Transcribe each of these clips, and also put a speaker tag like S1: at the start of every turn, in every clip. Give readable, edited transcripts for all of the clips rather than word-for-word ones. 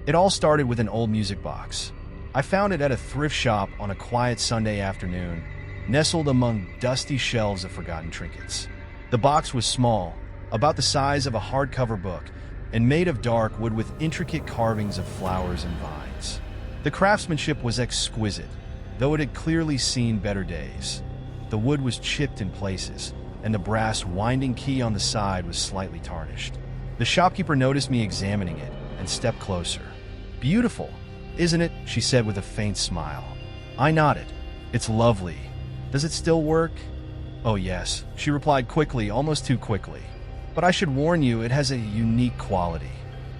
S1: It all started with an old music box. I found it at a thrift shop on a quiet Sunday afternoon, nestled among dusty shelves of forgotten trinkets. The box was small, about the size of a hardcover book, and made of dark wood with intricate carvings of flowers and vines. The craftsmanship was exquisite, though it had clearly seen better days. The wood was chipped in places, and the brass winding key on the side was slightly tarnished. The shopkeeper noticed me examining it and stepped closer. "Beautiful, isn't it?" she said with a faint smile. I nodded. "It's lovely. Does it still work?" "Oh yes," she replied quickly, almost too quickly. "But I should warn you, it has a unique quality.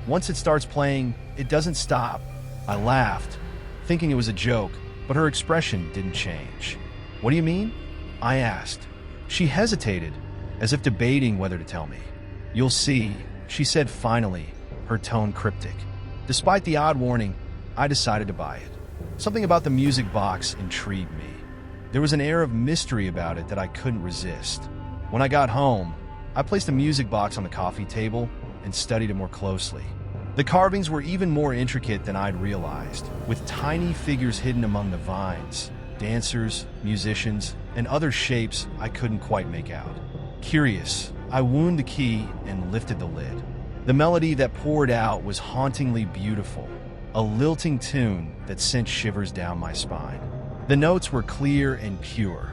S1: Once it starts playing, it doesn't stop." I laughed, thinking it was a joke, but her expression didn't change. "What do you mean?" I asked. She hesitated, as if debating whether to tell me. "You'll see," she said finally, her tone cryptic. Despite the odd warning, I decided to buy it. Something about the music box intrigued me. There was an air of mystery about it that I couldn't resist. When I got home, I placed the music box on the coffee table and studied it more closely. The carvings were even more intricate than I'd realized, with tiny figures hidden among the vines, dancers, musicians, and other shapes I couldn't quite make out. Curious, I wound the key and lifted the lid. The melody that poured out was hauntingly beautiful, a lilting tune that sent shivers down my spine. The notes were clear and pure,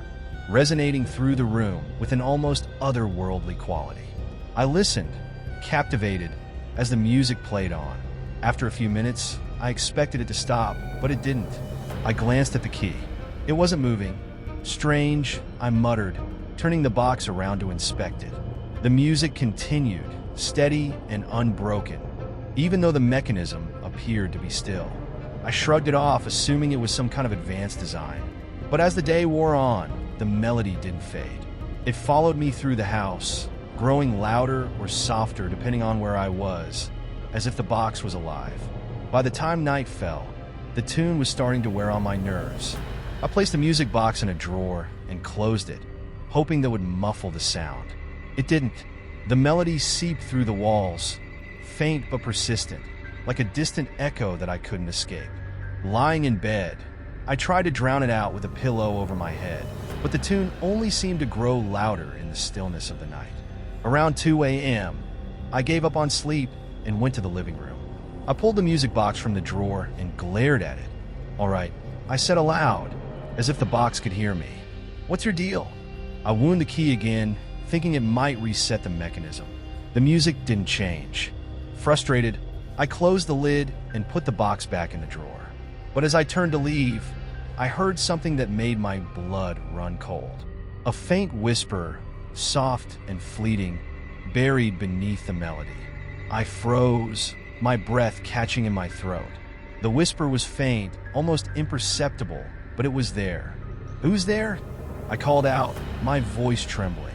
S1: resonating through the room with an almost otherworldly quality. I listened, captivated, as the music played on. After a few minutes, I expected it to stop, but it didn't. I glanced at the key. It wasn't moving. "Strange," I muttered, turning the box around to inspect it. The music continued, steady and unbroken, even though the mechanism appeared to be still. I shrugged it off, assuming it was some kind of advanced design. But as the day wore on, the melody didn't fade. It followed me through the house, growing louder or softer depending on where I was, as if the box was alive. By the time night fell, the tune was starting to wear on my nerves. I placed the music box in a drawer and closed it, hoping that would muffle the sound. It didn't. The melody seeped through the walls, faint but persistent, like a distant echo that I couldn't escape. Lying in bed, I tried to drown it out with a pillow over my head, but the tune only seemed to grow louder in the stillness of the night. Around 2 a.m., I gave up on sleep and went to the living room. I pulled the music box from the drawer and glared at it. "All right," I said aloud, as if the box could hear me. "What's your deal?" I wound the key again, thinking it might reset the mechanism. The music didn't change. Frustrated, I closed the lid and put the box back in the drawer. But as I turned to leave, I heard something that made my blood run cold. A faint whisper, soft and fleeting, buried beneath the melody. I froze, my breath catching in my throat. The whisper was faint, almost imperceptible, but it was there. "Who's there?" I called out, my voice trembling.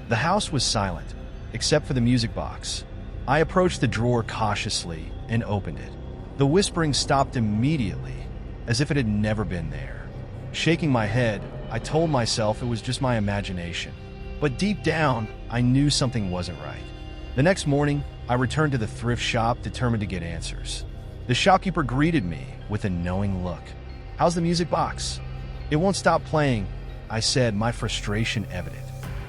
S1: The house was silent, except for the music box. I approached the drawer cautiously and opened it. The whispering stopped immediately, as if it had never been there. Shaking my head, I told myself it was just my imagination. But deep down, I knew something wasn't right. The next morning, I returned to the thrift shop determined to get answers. The shopkeeper greeted me with a knowing look. "How's the music box?" "It won't stop playing," I said, my frustration evident.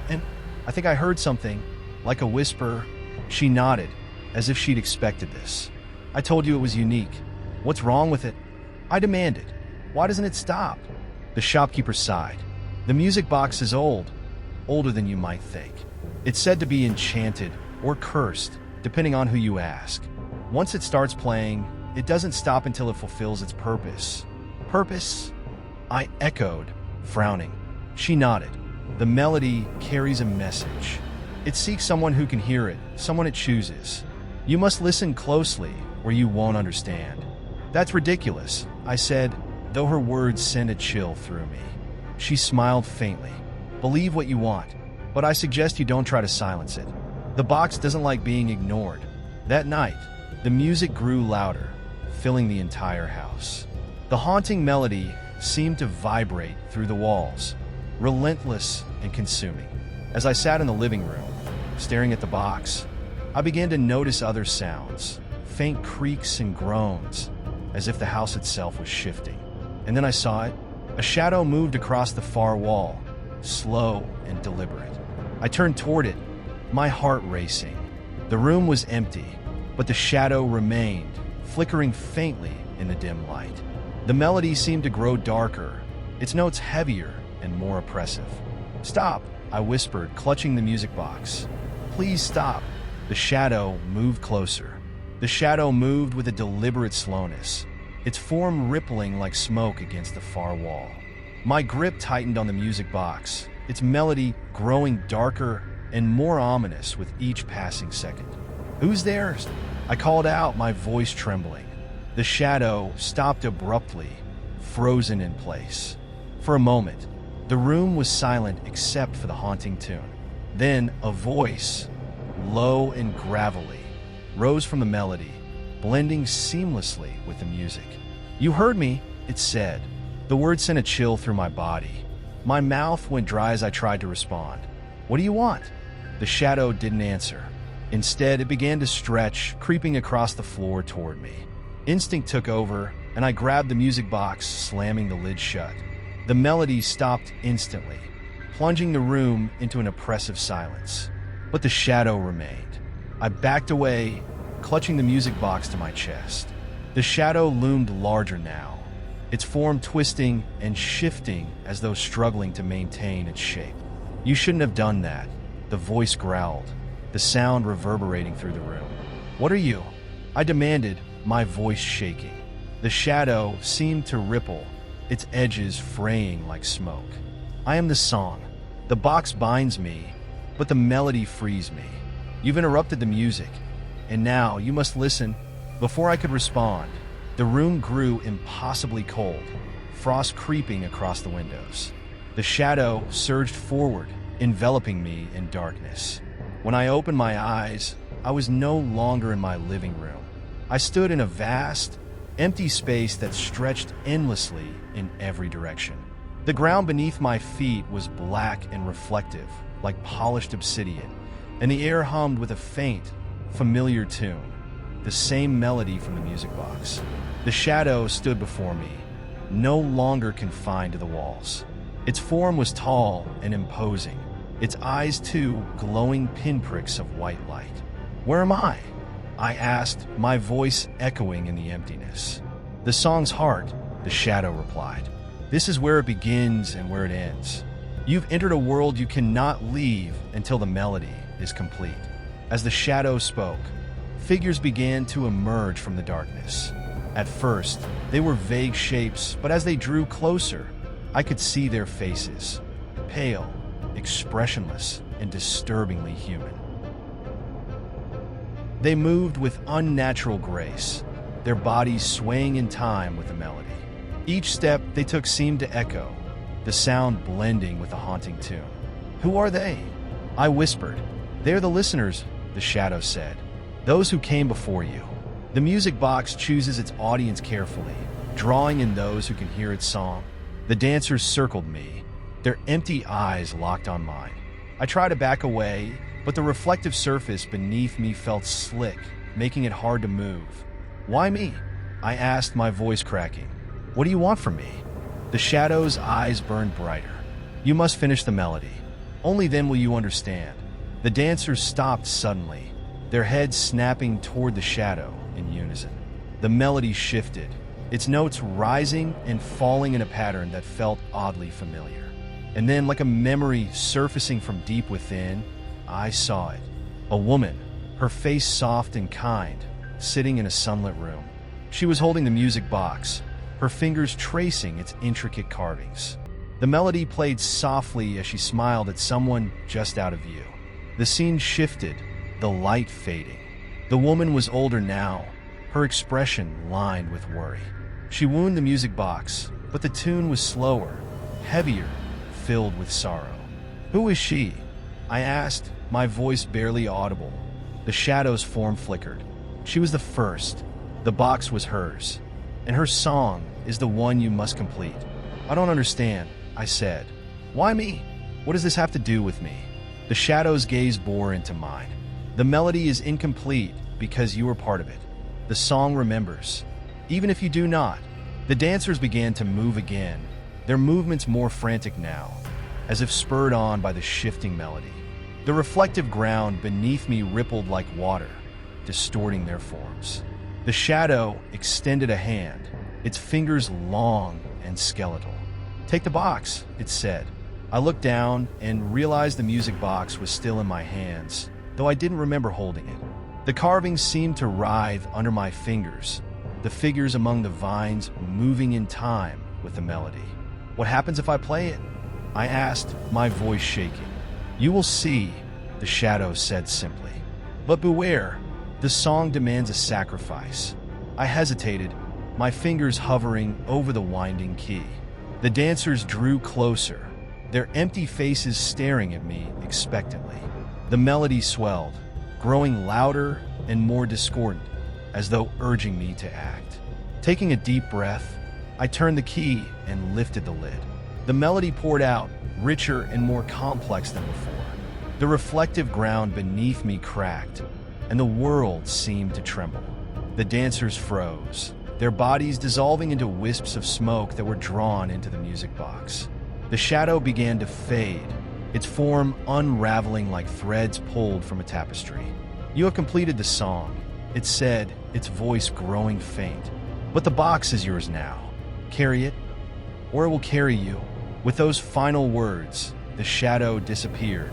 S1: "And I think I heard something, like a whisper." She nodded, as if she'd expected this. "I told you it was unique. What's wrong with it?" I demanded. "Why doesn't it stop?" The shopkeeper sighed. "The music box is old, older than you might think. It's said to be enchanted or cursed, depending on who you ask. Once it starts playing, it doesn't stop until it fulfills its purpose." "Purpose?" I echoed, frowning. She nodded. "The melody carries a message. It seeks someone who can hear it, someone it chooses. You must listen closely, or you won't understand." "That's ridiculous," I said, though her words sent a chill through me. She smiled faintly. "Believe what you want, but I suggest you don't try to silence it. The box doesn't like being ignored." That night, the music grew louder, filling the entire house. The haunting melody seemed to vibrate through the walls, relentless and consuming. As I sat in the living room, staring at the box, I began to notice other sounds, faint creaks and groans, as if the house itself was shifting. And then I saw it. A shadow moved across the far wall, slow and deliberate. I turned toward it, my heart racing. The room was empty, but the shadow remained, flickering faintly in the dim light. The melody seemed to grow darker, its notes heavier and more oppressive. "Stop," I whispered, clutching the music box. "Please stop." The shadow moved closer. The shadow moved with a deliberate slowness, its form rippling like smoke against the far wall. My grip tightened on the music box, its melody growing darker and more ominous with each passing second. "Who's there?" I called out, my voice trembling. The shadow stopped abruptly, frozen in place. For a moment, the room was silent except for the haunting tune. Then a voice, low and gravelly, rose from the melody, blending seamlessly with the music. "You heard me," it said. The word sent a chill through my body. My mouth went dry as I tried to respond. "What do you want?" The shadow didn't answer. Instead, it began to stretch, creeping across the floor toward me. Instinct took over, and I grabbed the music box, slamming the lid shut. The melody stopped instantly, plunging the room into an oppressive silence. But the shadow remained. I backed away, clutching the music box to my chest. The shadow loomed larger now, its form twisting and shifting as though struggling to maintain its shape. "You shouldn't have done that," the voice growled, the sound reverberating through the room. "What are you?" I demanded, my voice shaking. The shadow seemed to ripple, its edges fraying like smoke. "I am the song. The box binds me, but the melody frees me. You've interrupted the music, and now you must listen." Before I could respond, the room grew impossibly cold, frost creeping across the windows. The shadow surged forward, enveloping me in darkness. When I opened my eyes, I was no longer in my living room. I stood in a vast, empty space that stretched endlessly in every direction. The ground beneath my feet was black and reflective, like polished obsidian, and the air hummed with a faint, familiar tune, the same melody from the music box. The shadow stood before me, no longer confined to the walls. Its form was tall and imposing, its eyes too glowing pinpricks of white light. "Where am I?" I asked, my voice echoing in the emptiness. "The song's heart," the shadow replied. "This is where it begins and where it ends. You've entered a world you cannot leave until the melody is complete." As the shadow spoke, figures began to emerge from the darkness. At first, they were vague shapes, but as they drew closer, I could see their faces, pale, expressionless, and disturbingly human. They moved with unnatural grace, their bodies swaying in time with the melody. Each step they took seemed to echo, the sound blending with the haunting tune. "Who are they?" I whispered. "They're the listeners," the shadow said. "Those who came before you." The music box chooses its audience carefully, drawing in those who can hear its song. The dancers circled me, their empty eyes locked on mine. I tried to back away, but the reflective surface beneath me felt slick, making it hard to move. "Why me?" I asked, my voice cracking. "What do you want from me?" The shadow's eyes burned brighter. "You must finish the melody. Only then will you understand." The dancers stopped suddenly, their heads snapping toward the shadow in unison. The melody shifted, its notes rising and falling in a pattern that felt oddly familiar. And then, like a memory surfacing from deep within, I saw it. A woman, her face soft and kind, sitting in a sunlit room. She was holding the music box, her fingers tracing its intricate carvings. The melody played softly as she smiled at someone just out of view. The scene shifted, the light fading. The woman was older now, her expression lined with worry. She wound the music box, but the tune was slower, heavier, filled with sorrow. "Who is she?" I asked, my voice barely audible. The shadow's form flickered. "She was the first. The box was hers. And her song is the one you must complete." "I don't understand," I said. "Why me? What does this have to do with me?" The shadow's gaze bore into mine. The melody is incomplete because you were part of it. The song remembers, even if you do not. The dancers began to move again, their movements more frantic now, as if spurred on by the shifting melody. The reflective ground beneath me rippled like water, distorting their forms. The shadow extended a hand, its fingers long and skeletal. "Take the box," it said. I looked down and realized the music box was still in my hands, though I didn't remember holding it. The carvings seemed to writhe under my fingers, the figures among the vines moving in time with the melody. "What happens if I play it?" I asked, my voice shaking. "You will see," the shadow said simply. "But beware, the song demands a sacrifice." I hesitated, my fingers hovering over the winding key. The dancers drew closer, their empty faces staring at me expectantly. The melody swelled, growing louder and more discordant, as though urging me to act. Taking a deep breath, I turned the key and lifted the lid. The melody poured out, richer and more complex than before. The reflective ground beneath me cracked, and the world seemed to tremble. The dancers froze, their bodies dissolving into wisps of smoke that were drawn into the music box. The shadow began to fade, its form unraveling like threads pulled from a tapestry. "You have completed the song," it said, its voice growing faint. "But the box is yours now. Carry it, or it will carry you." With those final words, the shadow disappeared,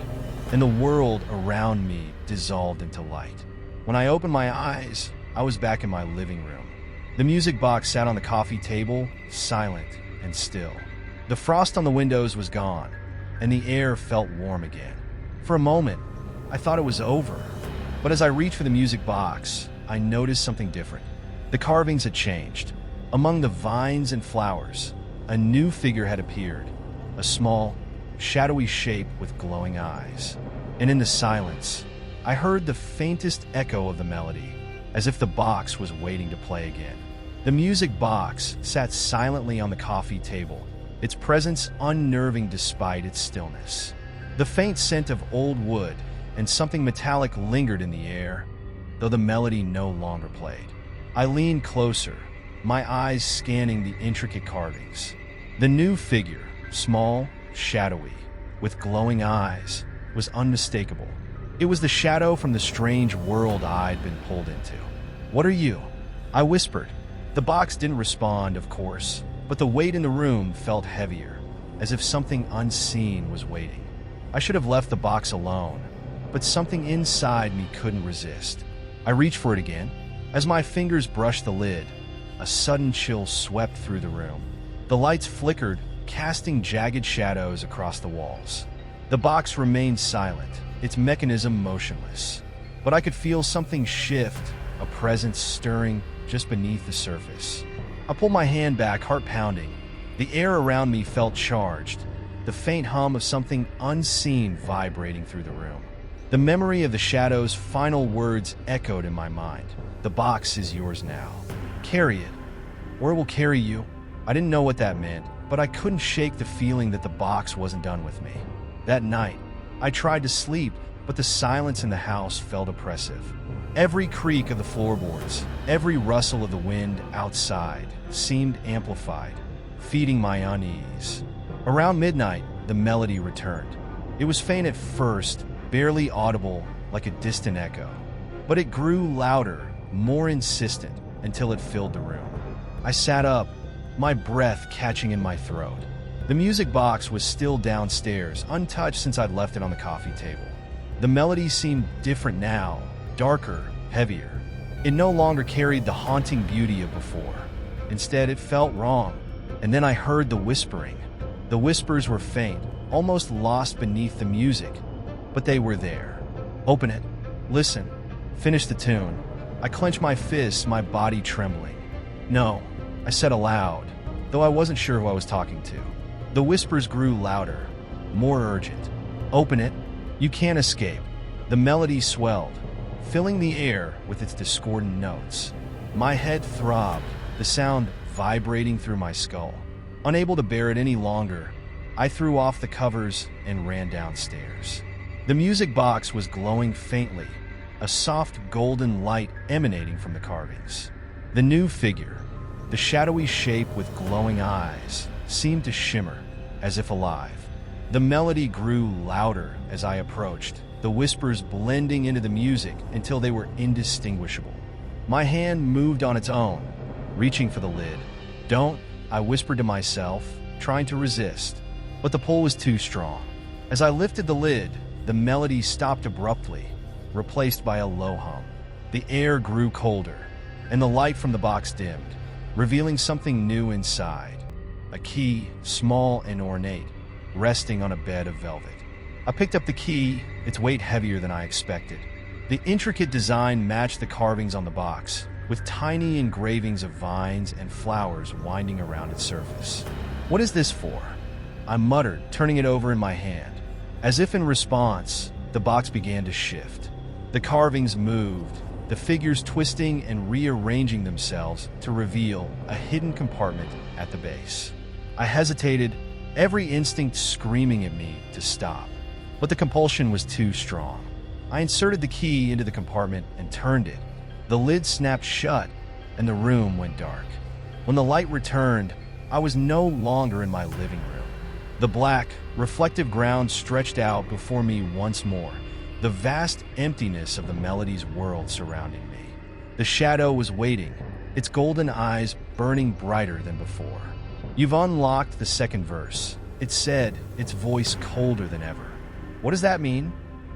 S1: and the world around me dissolved into light. When I opened my eyes, I was back in my living room. The music box sat on the coffee table, silent and still. The frost on the windows was gone, and the air felt warm again. For a moment, I thought it was over. But as I reached for the music box, I noticed something different. The carvings had changed. Among the vines and flowers, a new figure had appeared, a small, shadowy shape with glowing eyes. And in the silence, I heard the faintest echo of the melody, as if the box was waiting to play again. The music box sat silently on the coffee table, its presence unnerving despite its stillness. The faint scent of old wood and something metallic lingered in the air, though the melody no longer played. I leaned closer, my eyes scanning the intricate carvings. The new figure, small, shadowy, with glowing eyes, was unmistakable. It was the shadow from the strange world I'd been pulled into. "What are you?" I whispered. The box didn't respond, of course, but the weight in the room felt heavier, as if something unseen was waiting. I should have left the box alone, but something inside me couldn't resist. I reached for it again. As my fingers brushed the lid, a sudden chill swept through the room. The lights flickered, casting jagged shadows across the walls. The box remained silent, its mechanism motionless. But I could feel something shift, a presence stirring just beneath the surface. I pulled my hand back, heart pounding. The air around me felt charged, the faint hum of something unseen vibrating through the room. The memory of the shadow's final words echoed in my mind. "The box is yours now. Carry it, or it will carry you." I didn't know what that meant, but I couldn't shake the feeling that the box wasn't done with me. That night, I tried to sleep, but the silence in the house felt oppressive. Every creak of the floorboards, every rustle of the wind outside seemed amplified, feeding my unease. Around midnight, the melody returned. It was faint at first, barely audible, like a distant echo. But it grew louder, more insistent, until it filled the room. I sat up, my breath catching in my throat. The music box was still downstairs, untouched since I'd left it on the coffee table. The melody seemed different now, darker, heavier. It no longer carried the haunting beauty of before. Instead, it felt wrong. And then I heard the whispering. The whispers were faint, almost lost beneath the music, but they were there. "Open it. Listen. Finish the tune." I clenched my fists, my body trembling. "No," I said aloud, though I wasn't sure who I was talking to. The whispers grew louder, more urgent. "Open it. You can't escape." The melody swelled, filling the air with its discordant notes. My head throbbed, the sound vibrating through my skull. Unable to bear it any longer, I threw off the covers and ran downstairs. The music box was glowing faintly, a soft golden light emanating from the carvings. The new figure, the shadowy shape with glowing eyes, seemed to shimmer, as if alive. The melody grew louder as I approached, the whispers blending into the music until they were indistinguishable. My hand moved on its own, reaching for the lid. "Don't," I whispered to myself, trying to resist. But the pull was too strong. As I lifted the lid, the melody stopped abruptly, replaced by a low hum. The air grew colder, and the light from the box dimmed, revealing something new inside. A key, small and ornate, resting on a bed of velvet. I picked up the key, its weight heavier than I expected. The intricate design matched the carvings on the box, with tiny engravings of vines and flowers winding around its surface. "What is this for?" I muttered, turning it over in my hand. As if in response, the box began to shift. The carvings moved, the figures twisting and rearranging themselves to reveal a hidden compartment at the base. I hesitated, every instinct screaming at me to stop. But the compulsion was too strong. I inserted the key into the compartment and turned it. The lid snapped shut, and the room went dark. When the light returned, I was no longer in my living room. The black, reflective ground stretched out before me once more, the vast emptiness of the melody's world surrounding me. The shadow was waiting, its golden eyes burning brighter than before. "You've unlocked the second verse," it said, its voice colder than ever. "What does that mean?"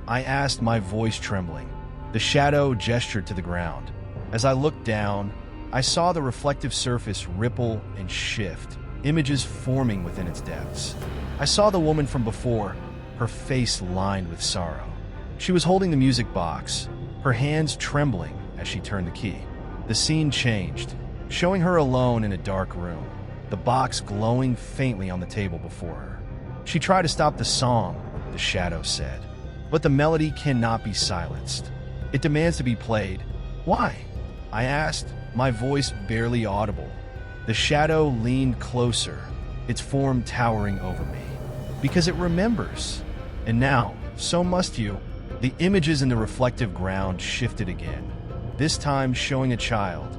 S1: I asked, my voice trembling. The shadow gestured to the ground. As I looked down, I saw the reflective surface ripple and shift, images forming within its depths. I saw the woman from before, her face lined with sorrow. She was holding the music box, her hands trembling as she turned the key. The scene changed, showing her alone in a dark room, the box glowing faintly on the table before her. "She tried to stop the song," the shadow said, "but the melody cannot be silenced. It demands to be played." "Why?" I asked, my voice barely audible. The shadow leaned closer, its form towering over me. "Because it remembers. And now, so must you." The images in the reflective ground shifted again, this time showing a child,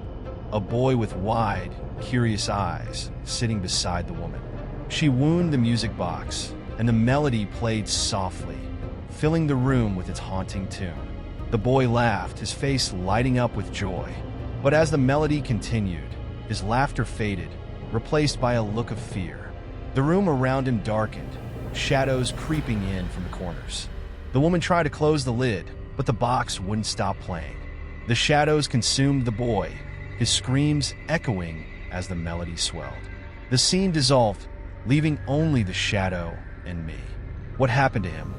S1: a boy with wide, curious eyes, sitting beside the woman. She wound the music box, and the melody played softly, filling the room with its haunting tune. The boy laughed, his face lighting up with joy. But as the melody continued, his laughter faded, replaced by a look of fear. The room around him darkened, shadows creeping in from the corners. The woman tried to close the lid, but the box wouldn't stop playing. The shadows consumed the boy, his screams echoing as the melody swelled. The scene dissolved, leaving only the shadow and me. "What happened to him?"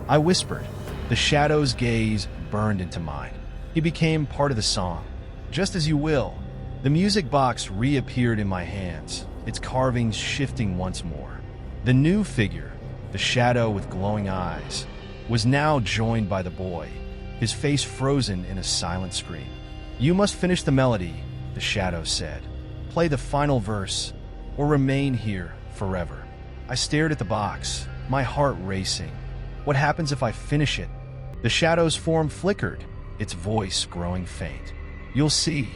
S1: I whispered. The shadow's gaze burned into mine. "He became part of the song. Just as you will." The music box reappeared in my hands, its carvings shifting once more. The new figure, the shadow with glowing eyes, was now joined by the boy, his face frozen in a silent scream. "You must finish the melody," the shadow said. "Play the final verse, or remain here forever." I stared at the box, my heart racing. "What happens if I finish it?" The shadow's form flickered, its voice growing faint. "You'll see."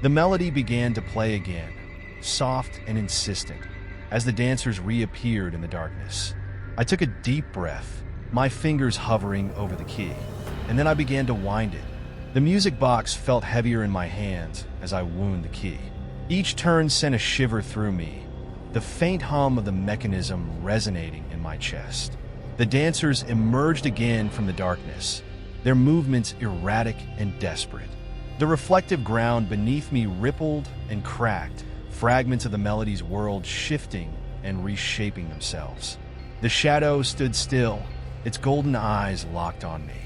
S1: The melody began to play again, soft and insistent, as the dancers reappeared in the darkness. I took a deep breath, my fingers hovering over the key, and then I began to wind it. The music box felt heavier in my hands as I wound the key. Each turn sent a shiver through me, the faint hum of the mechanism resonating in my chest. The dancers emerged again from the darkness, their movements erratic and desperate. The reflective ground beneath me rippled and cracked, fragments of the melody's world shifting and reshaping themselves. The shadow stood still, its golden eyes locked on me.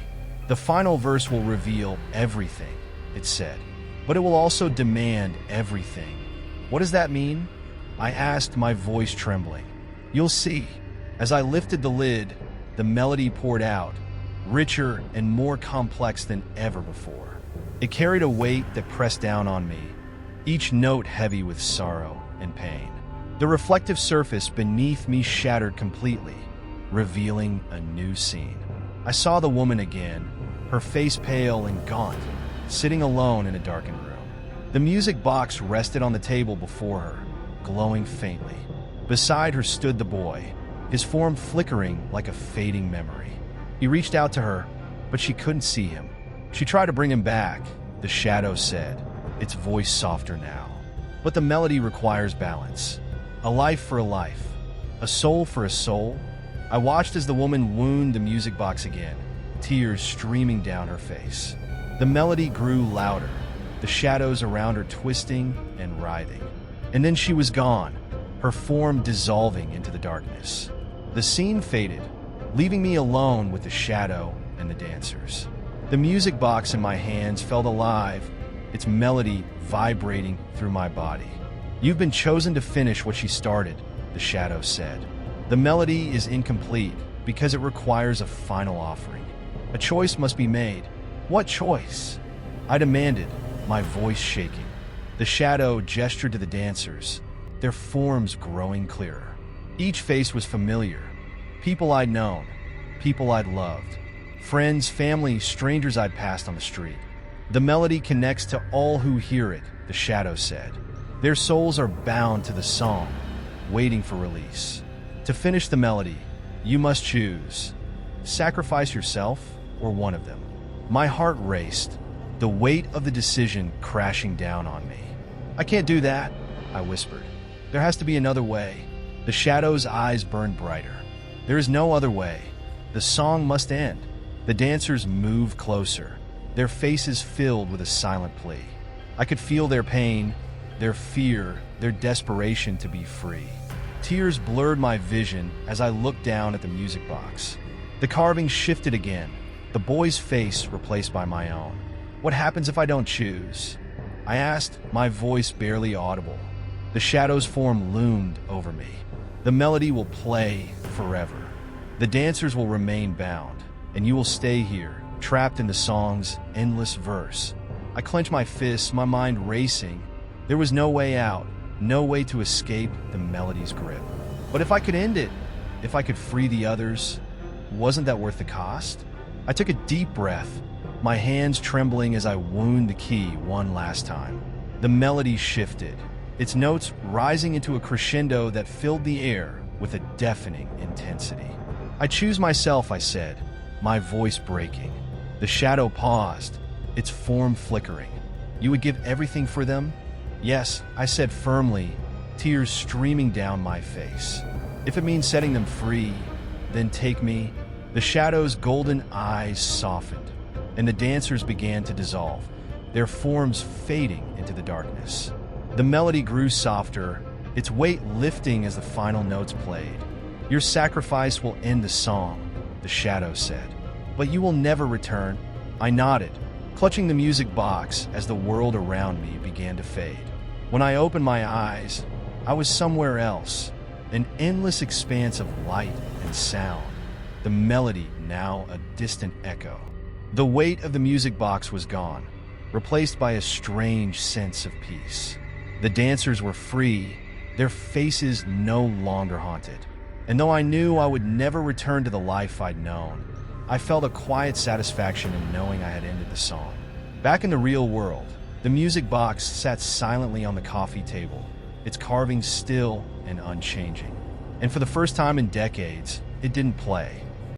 S1: "The final verse will reveal everything," it said, "but it will also demand everything." "What does that mean?" I asked, my voice trembling. "You'll see." As I lifted the lid, the melody poured out, richer and more complex than ever before. It carried a weight that pressed down on me, each note heavy with sorrow and pain. The reflective surface beneath me shattered completely, revealing a new scene. I saw the woman again, her face pale and gaunt, sitting alone in a darkened room. The music box rested on the table before her, glowing faintly. Beside her stood the boy, his form flickering like a fading memory. He reached out to her, but she couldn't see him. She tried to bring him back, the shadow said, its voice softer now. But the melody requires balance. A life for a life, a soul for a soul. I watched as the woman wound the music box again, tears streaming down her face. The melody grew louder, the shadows around her twisting and writhing. And then she was gone, her form dissolving into the darkness. The scene faded, leaving me alone with the shadow and the dancers. The music box in my hands felt alive, its melody vibrating through my body. "You've been chosen to finish what she started," the shadow said. "The melody is incomplete because it requires a final offering. A choice must be made." "What choice?" I demanded, my voice shaking. The shadow gestured to the dancers, their forms growing clearer. Each face was familiar. People I'd known, people I'd loved, friends, family, strangers I'd passed on the street. "The melody connects to all who hear it," the shadow said. "Their souls are bound to the song, waiting for release. To finish the melody, you must choose. Sacrifice yourself or one of them." My heart raced, the weight of the decision crashing down on me. "I can't do that," I whispered. "There has to be another way." The shadow's eyes burned brighter. "There is no other way. The song must end." The dancers moved closer, their faces filled with a silent plea. I could feel their pain, their fear, their desperation to be free. Tears blurred my vision as I looked down at the music box. The carving shifted again, the boy's face replaced by my own. "What happens if I don't choose?" I asked, my voice barely audible. The shadow's form loomed over me. "The melody will play forever. The dancers will remain bound, and you will stay here, trapped in the song's endless verse." I clenched my fists, my mind racing. There was no way out, no way to escape the melody's grip. But if I could end it, if I could free the others, wasn't that worth the cost? I took a deep breath, my hands trembling as I wound the key one last time. The melody shifted, its notes rising into a crescendo that filled the air with a deafening intensity. "I choose myself," I said, my voice breaking. The shadow paused, its form flickering. "You would give everything for them?" "Yes," I said firmly, tears streaming down my face. "If it means setting them free, then take me." The shadow's golden eyes softened, and the dancers began to dissolve, their forms fading into the darkness. The melody grew softer, its weight lifting as the final notes played. "Your sacrifice will end the song," the shadow said. "But you will never return." I nodded, clutching the music box as the world around me began to fade. When I opened my eyes, I was somewhere else, an endless expanse of light and sound, the melody now a distant echo. The weight of the music box was gone, replaced by a strange sense of peace. The dancers were free, their faces no longer haunted. And though I knew I would never return to the life I'd known, I felt a quiet satisfaction in knowing I had ended the song. Back in the real world, the music box sat silently on the coffee table, its carving still and unchanging. And for the first time in decades, it didn't play.